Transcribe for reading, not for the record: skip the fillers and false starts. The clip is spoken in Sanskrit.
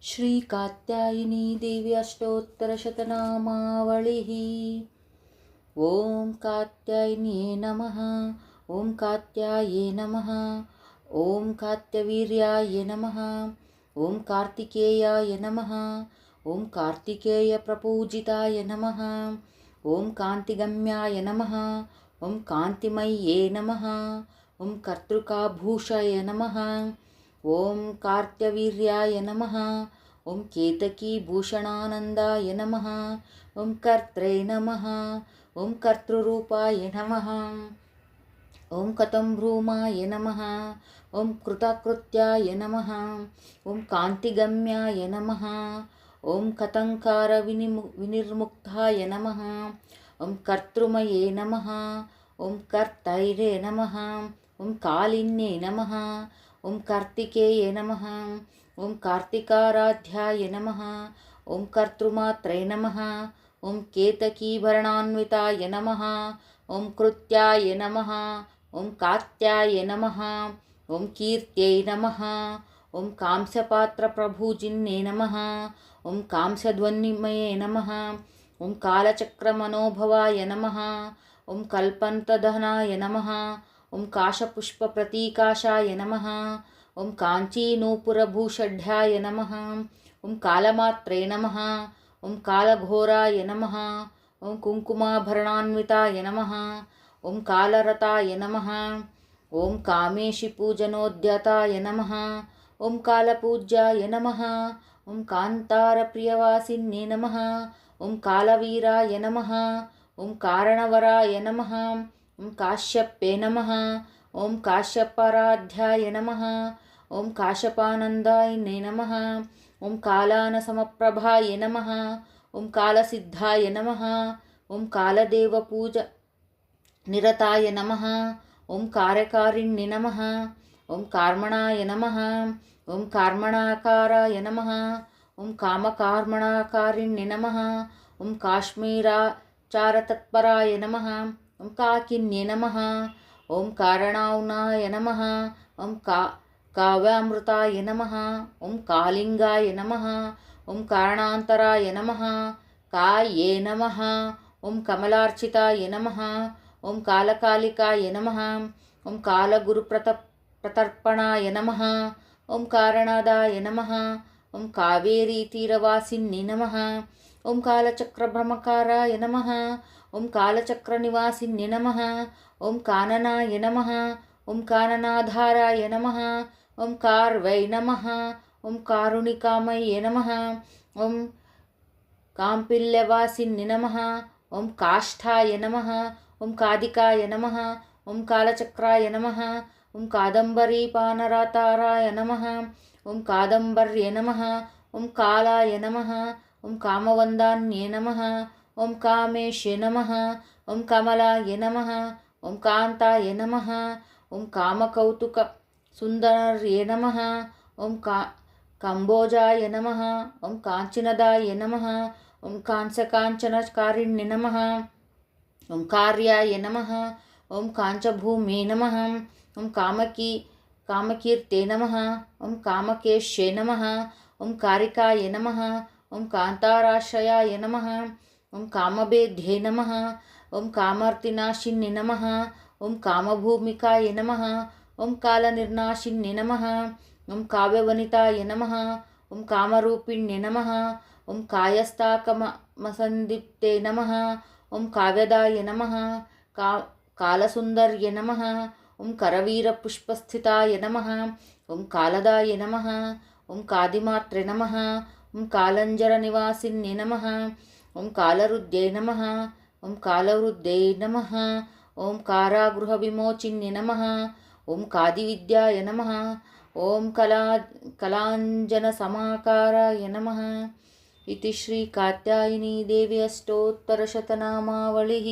श्रीकात्यायनी देवी अष्टोत्तरशतनामावलिः। ॐ कात्यायन्ये नमः। ॐ कात्याये नमः। ॐ कात्यवीर्याय नमः। ॐ कार्तिकेयाय नमः। ॐ कार्तिकेयप्रपूजिताय नमः। ॐ कान्तिगम्याय नमः। ॐ कान्तिमय्ये नमः। ॐ कर्तृकाभूषाय नमः। ॐ कार्त्यवीर्याय नमः। ॐ केतकीभूषणानन्दाय नमः। ॐ कर्त्रे नमः। ॐ कर्तृरूपाय नमः। ॐ कतम्भ्रूमाय नमः। ॐ कृतकृत्याय नमः। ॐ कान्तिगम्याय नमः। ॐ कतङ्कारविनिर्मुक्ताय नमः। ॐ कर्तृमये नमः। ॐ कर्तैरे नमः। ॐ कालिन्ये नमः। ॐ कार्तिकेये नमः। ॐ कार्तिकाराध्याय नमः। ॐ कर्तृमात्रे नमः। ॐ केतकीभरणान्विताय नमः। ॐ कृत्याय नमः। ॐ कात्याय नमः। ॐ कीर्त्यै नमः। ॐ कांस्यपात्रप्रभुजिन्ये नमः। ॐ कांस्यध्वनिमये नमः। ॐ कालचक्रमनोभवाय नमः। ॐ कल्पन्तदहनाय नमः। ॐ काशपुष्पप्रतीकाशाय नमः। ॐ काञ्चीनूपुरभूषढ्याय नमः। ॐ कालमात्रे नमः। ॐ कालघोराय नमः। ॐ कुङ्कुमाभरणान्विताय नमः। ॐ कालरताय नमः। ॐ कामेशिपूजनोद्यताय नमः। ॐ कालपूज्याय नमः। ॐ कान्तारप्रियवासिन्ये नमः। ॐ कालवीराय नमः। ॐ कारणवराय नमः। ॐ काश्यप्ये नमः। ॐ काश्यपाराध्याय नमः। ॐ काश्यपानन्दायिने नमः। ॐ कालानसमप्रभाय नमः। ॐ कालसिद्धाय नमः। ॐ कालदेवपूजनिरताय नमः। ॐ कार्यकारिण्ये नमः। ॐ कार्मणाय नमः। ॐ कार्मणाकाराय नमः। ॐ कामकार्मणाकारिण्ये नमः। ॐ काश्मीराचारतत्पराय नमः। ॐ काकिन्ये नमः। ॐ कारणाौनाय नमः। ॐ काव्यामृताय नमः। ॐ कालिङ्गाय नमः। ॐ कारणान्तराय नमः। काये नमः। ॐ कमलार्चिताय नमः। ॐ कालकालिकाय नमः। ॐ कालगुरुप्रतर्पणाय नमः। ॐ कारणादाय नमः। ॐ कावेरीतीरवासिन्ये नमः। ॐ कालचक्रभ्रमकाराय नमः। ॐ कालचक्रनिवासिन्ये नमः। ॐ काननाय नमः। ॐ काननाधाराय नमः। ॐ कार्वै नमः। ॐ कारुणिकामये नमः। ॐ काम्पिल्यवासिन्ये नमः। ॐ काष्ठाय नमः। ॐ कादिकाय नमः। ॐ कालचक्राय नमः। ॐ कादम्बरीपानराताराय नमः। ॐ कादम्बर्ये नमः। ॐ कालाय नमः। ॐ कामवन्दान्ये नमः। ॐ कामेशे नमः। ॐ कमलाय नमः। ॐ कान्ताय नमः। ॐ कामकौतुकसुन्दर्ये नमः। ॐ कम्बोजाय नमः। ॐ काञ्चनदाय नमः। ॐ कांसकाञ्चनकारिण्ये नमः। ॐ कार्याय नमः। ॐ काञ्चभूमे नमः। ॐ कामकीर्ते नमः। ॐ कामकेश्ये नमः। ॐ कारिकाय नमः। ॐ कान्ताराश्रयाय नमः। ॐ कामभेद्ये नमः। ॐ कामार्तिनाशिन्ये नमः। ॐ कामभूमिकाय नमः। ॐ कालनिर्नाशिन्ये नमः। ॐ काव्यवनिताय नमः। ॐ कामरूपिण्ये नमः। ॐ कायस्ताकमसन्दीप्ते नमः। ॐ काव्यदाय नमः। कालसुन्दर्ये नमः। ॐ करवीरपुष्पस्थिताय नमः। ॐ कालदाय नमः। ॐ कादिमात्रे नमः। ॐ कालञ्जरनिवासिन्ये नमः। ॐ कालरुद्ध्ये नमः। ॐ कालवृद्धे नमः। ॐ कारागृहविमोचिन्ये नमः। ॐ कादिविद्याय नमः। ॐ कलाञ्जनसमाकाराय नमः। इति श्री कात्यायनी देवी अष्टोत्तरशतनामावलिः।